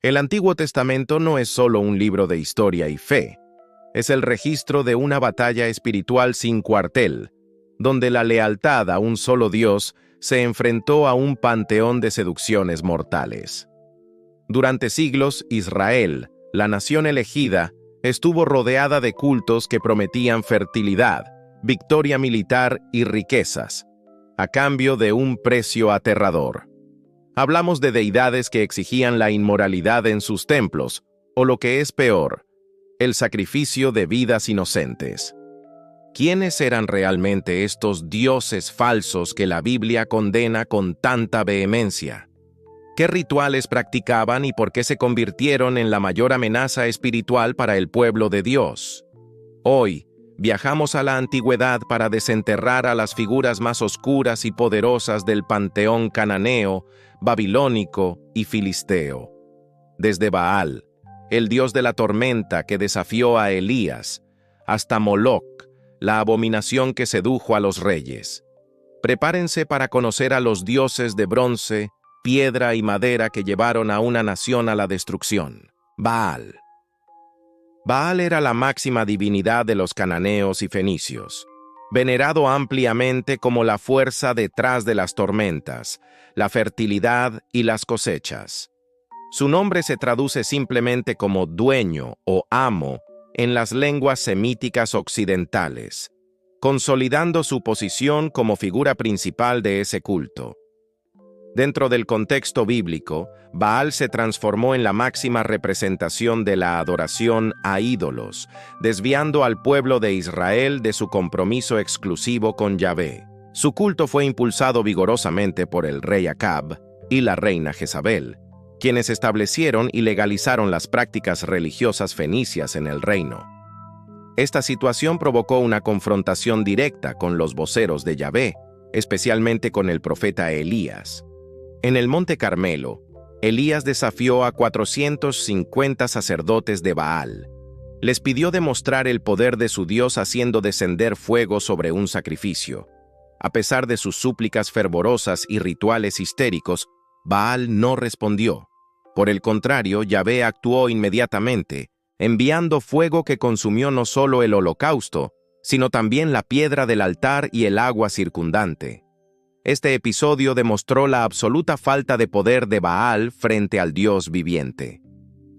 El Antiguo Testamento no es solo un libro de historia y fe, es el registro de una batalla espiritual sin cuartel, donde la lealtad a un solo Dios se enfrentó a un panteón de seducciones mortales. Durante siglos, Israel, la nación elegida, estuvo rodeada de cultos que prometían fertilidad, victoria militar y riquezas, a cambio de un precio aterrador. Hablamos de deidades que exigían la inmoralidad en sus templos, o lo que es peor, el sacrificio de vidas inocentes. ¿Quiénes eran realmente estos dioses falsos que la Biblia condena con tanta vehemencia? ¿Qué rituales practicaban y por qué se convirtieron en la mayor amenaza espiritual para el pueblo de Dios? Hoy, viajamos a la antigüedad para desenterrar a las figuras más oscuras y poderosas del panteón cananeo, babilónico y filisteo. Desde Baal, el dios de la tormenta que desafió a Elías, hasta Moloc, la abominación que sedujo a los reyes. Prepárense para conocer a los dioses de bronce, piedra y madera que llevaron a una nación a la destrucción. Baal. Baal era la máxima divinidad de los cananeos y fenicios, venerado ampliamente como la fuerza detrás de las tormentas, la fertilidad y las cosechas. Su nombre se traduce simplemente como dueño o amo en las lenguas semíticas occidentales, consolidando su posición como figura principal de ese culto. Dentro del contexto bíblico, Baal se transformó en la máxima representación de la adoración a ídolos, desviando al pueblo de Israel de su compromiso exclusivo con Yahvé. Su culto fue impulsado vigorosamente por el rey Acab y la reina Jezabel, quienes establecieron y legalizaron las prácticas religiosas fenicias en el reino. Esta situación provocó una confrontación directa con los voceros de Yahvé, especialmente con el profeta Elías. En el Monte Carmelo, Elías desafió a 450 sacerdotes de Baal. Les pidió demostrar el poder de su Dios haciendo descender fuego sobre un sacrificio. A pesar de sus súplicas fervorosas y rituales histéricos, Baal no respondió. Por el contrario, Yahvé actuó inmediatamente, enviando fuego que consumió no solo el holocausto, sino también la piedra del altar y el agua circundante. Este episodio demostró la absoluta falta de poder de Baal frente al Dios viviente.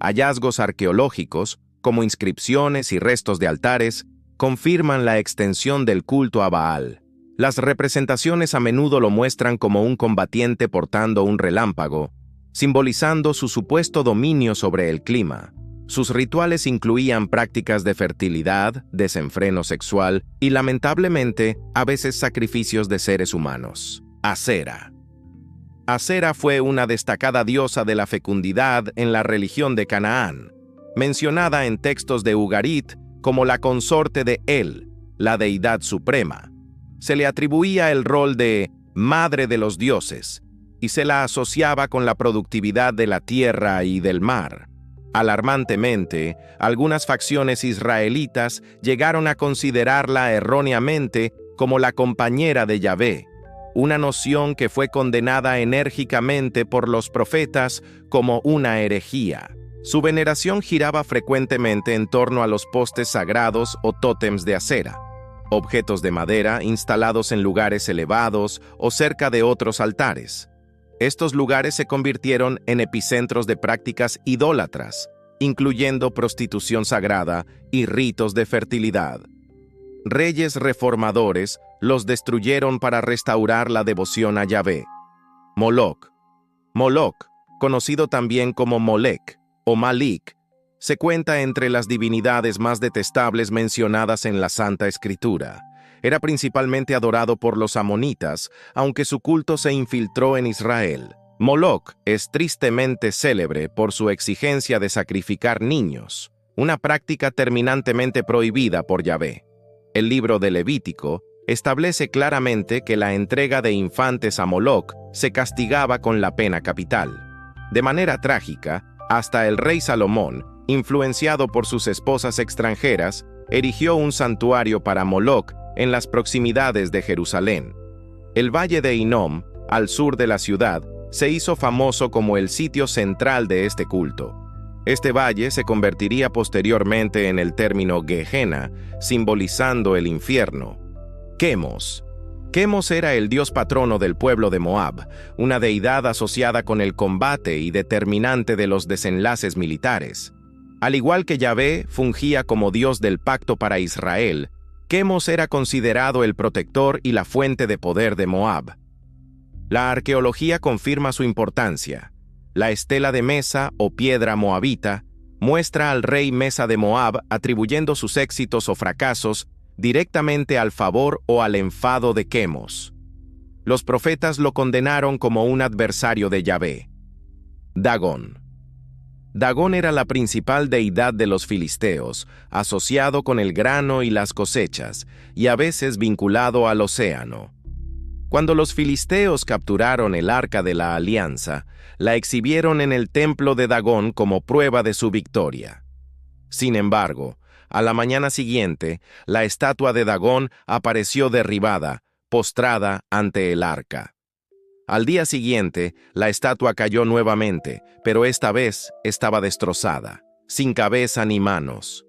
Hallazgos arqueológicos, como inscripciones y restos de altares, confirman la extensión del culto a Baal. Las representaciones a menudo lo muestran como un combatiente portando un relámpago, simbolizando su supuesto dominio sobre el clima. Sus rituales incluían prácticas de fertilidad, desenfreno sexual y, lamentablemente, a veces sacrificios de seres humanos. Asera. Asera fue una destacada diosa de la fecundidad en la religión de Canaán, mencionada en textos de Ugarit como la consorte de El, la deidad suprema. Se le atribuía el rol de madre de los dioses y se la asociaba con la productividad de la tierra y del mar. Alarmantemente, algunas facciones israelitas llegaron a considerarla erróneamente como la compañera de Yahvé, una noción que fue condenada enérgicamente por los profetas como una herejía. Su veneración giraba frecuentemente en torno a los postes sagrados o tótems de Asera, objetos de madera instalados en lugares elevados o cerca de otros altares. Estos lugares se convirtieron en epicentros de prácticas idólatras, incluyendo prostitución sagrada y ritos de fertilidad. Reyes reformadores los destruyeron para restaurar la devoción a Yahvé. Moloc. Moloc, conocido también como Molec o Malik, se cuenta entre las divinidades más detestables mencionadas en la Santa Escritura. Era principalmente adorado por los amonitas, aunque su culto se infiltró en Israel. Moloc es tristemente célebre por su exigencia de sacrificar niños, una práctica terminantemente prohibida por Yahvé. El libro de Levítico establece claramente que la entrega de infantes a Moloc se castigaba con la pena capital. De manera trágica, hasta el rey Salomón, influenciado por sus esposas extranjeras, erigió un santuario para Moloc en las proximidades de Jerusalén. El valle de Hinnom, al sur de la ciudad, se hizo famoso como el sitio central de este culto. Este valle se convertiría posteriormente en el término Gehenna, simbolizando el infierno. Quemos. Quemos era el dios patrono del pueblo de Moab, una deidad asociada con el combate y determinante de los desenlaces militares. Al igual que Yahvé fungía como dios del pacto para Israel, Quemos era considerado el protector y la fuente de poder de Moab. La arqueología confirma su importancia. La estela de Mesa o piedra moabita muestra al rey Mesa de Moab atribuyendo sus éxitos o fracasos directamente al favor o al enfado de Quemos. Los profetas lo condenaron como un adversario de Yahvé. Dagón. Dagón era la principal deidad de los filisteos, asociado con el grano y las cosechas, y a veces vinculado al océano. Cuando los filisteos capturaron el Arca de la Alianza, la exhibieron en el templo de Dagón como prueba de su victoria. Sin embargo, a la mañana siguiente, la estatua de Dagón apareció derribada, postrada ante el arca. Al día siguiente, la estatua cayó nuevamente, pero esta vez estaba destrozada, sin cabeza ni manos.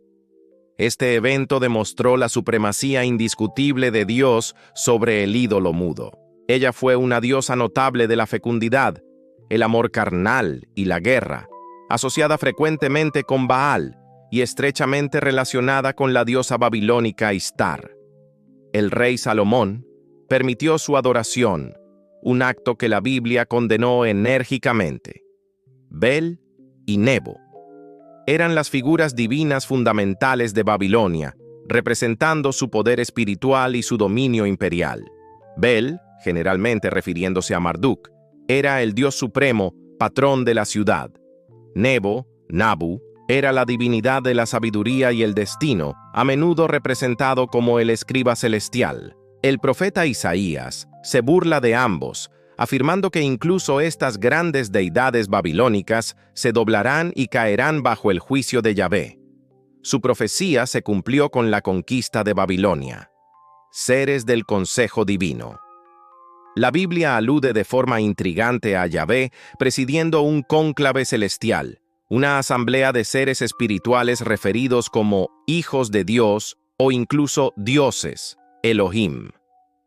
Este evento demostró la supremacía indiscutible de Dios sobre el ídolo mudo. Ella fue una diosa notable de la fecundidad, el amor carnal y la guerra, asociada frecuentemente con Baal y estrechamente relacionada con la diosa babilónica Istar. El rey Salomón permitió su adoración, un acto que la Biblia condenó enérgicamente. Bel y Nebo eran las figuras divinas fundamentales de Babilonia, representando su poder espiritual y su dominio imperial. Bel, generalmente refiriéndose a Marduk, era el dios supremo, patrón de la ciudad. Nebo, Nabu, era la divinidad de la sabiduría y el destino, a menudo representado como el escriba celestial. El profeta Isaías se burla de ambos, afirmando que incluso estas grandes deidades babilónicas se doblarán y caerán bajo el juicio de Yahvé. Su profecía se cumplió con la conquista de Babilonia. Seres del consejo divino. La Biblia alude de forma intrigante a Yahvé presidiendo un cónclave celestial, una asamblea de seres espirituales referidos como hijos de Dios o incluso dioses, Elohim.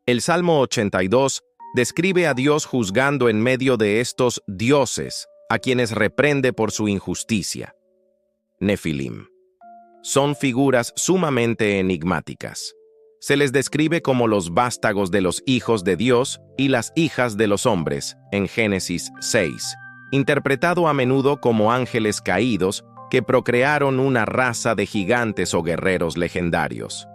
El Salmo 82 describe a Dios juzgando en medio de estos dioses, a quienes reprende por su injusticia. Nefilim. Son figuras sumamente enigmáticas. Se les describe como los vástagos de los hijos de Dios y las hijas de los hombres, en Génesis 6, interpretado a menudo como ángeles caídos que procrearon una raza de gigantes o guerreros legendarios.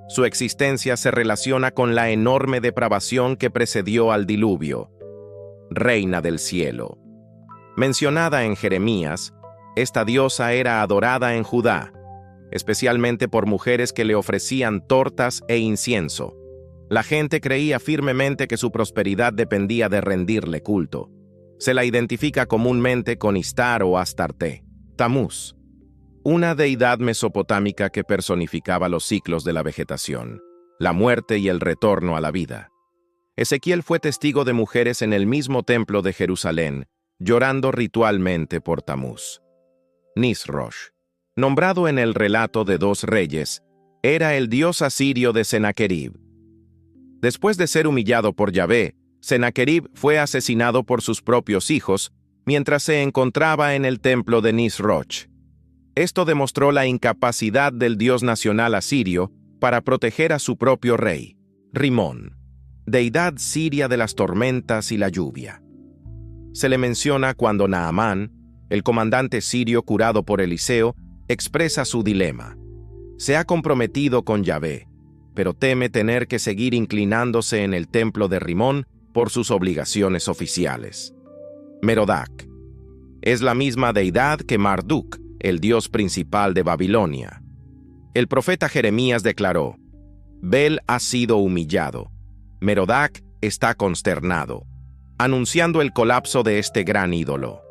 Su existencia se relaciona con la enorme depravación que precedió al diluvio. Reina del cielo. Mencionada en Jeremías, esta diosa era adorada en Judá, especialmente por mujeres que le ofrecían tortas e incienso. La gente creía firmemente que su prosperidad dependía de rendirle culto. Se la identifica comúnmente con Istar o Astarte. Tamuz. Una deidad mesopotámica que personificaba los ciclos de la vegetación, la muerte y el retorno a la vida. Ezequiel fue testigo de mujeres en el mismo templo de Jerusalén, llorando ritualmente por Tamuz. Nisroch, nombrado en el relato de 2 reyes, era el dios asirio de Sennacherib. Después de ser humillado por Yahvé, Sennacherib fue asesinado por sus propios hijos mientras se encontraba en el templo de Nisroch. Esto demostró la incapacidad del dios nacional asirio para proteger a su propio rey, Rimón, deidad siria de las tormentas y la lluvia. Se le menciona cuando Naamán, el comandante sirio curado por Eliseo, expresa su dilema. Se ha comprometido con Yahvé, pero teme tener que seguir inclinándose en el templo de Rimón por sus obligaciones oficiales. Merodach. Es la misma deidad que Marduk, el dios principal de Babilonia. El profeta Jeremías declaró: Bel ha sido humillado, Merodach está consternado, anunciando el colapso de este gran ídolo.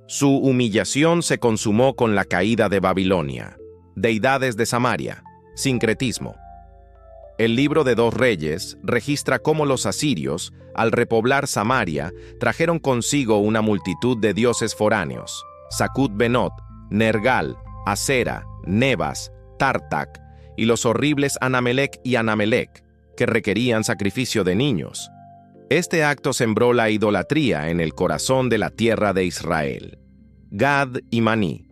Su humillación se consumó con la caída de Babilonia. Deidades de Samaria, sincretismo. El libro de 2 Reyes registra cómo los asirios, al repoblar Samaria, trajeron consigo una multitud de dioses foráneos: Sacut-Benot, Nergal, Asera, Nebas, Tartac, y los horribles Anamelec y Anamelec, que requerían sacrificio de niños. Este acto sembró la idolatría en el corazón de la tierra de Israel. Gad y Maní.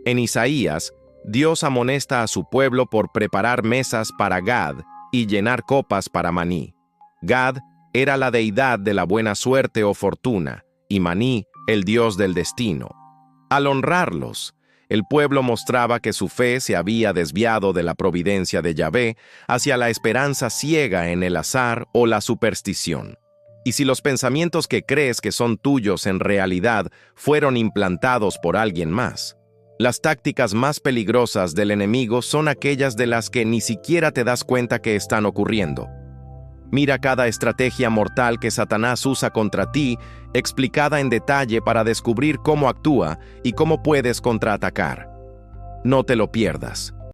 En Isaías, Dios amonesta a su pueblo por preparar mesas para Gad y llenar copas para Maní. Gad era la deidad de la buena suerte o fortuna, y Maní el dios del destino. Al honrarlos, el pueblo mostraba que su fe se había desviado de la providencia de Yahvé hacia la esperanza ciega en el azar o la superstición. Y si los pensamientos que crees que son tuyos en realidad fueron implantados por alguien más, las tácticas más peligrosas del enemigo son aquellas de las que ni siquiera te das cuenta que están ocurriendo. Mira cada estrategia mortal que Satanás usa contra ti, explicada en detalle para descubrir cómo actúa y cómo puedes contraatacar. No te lo pierdas.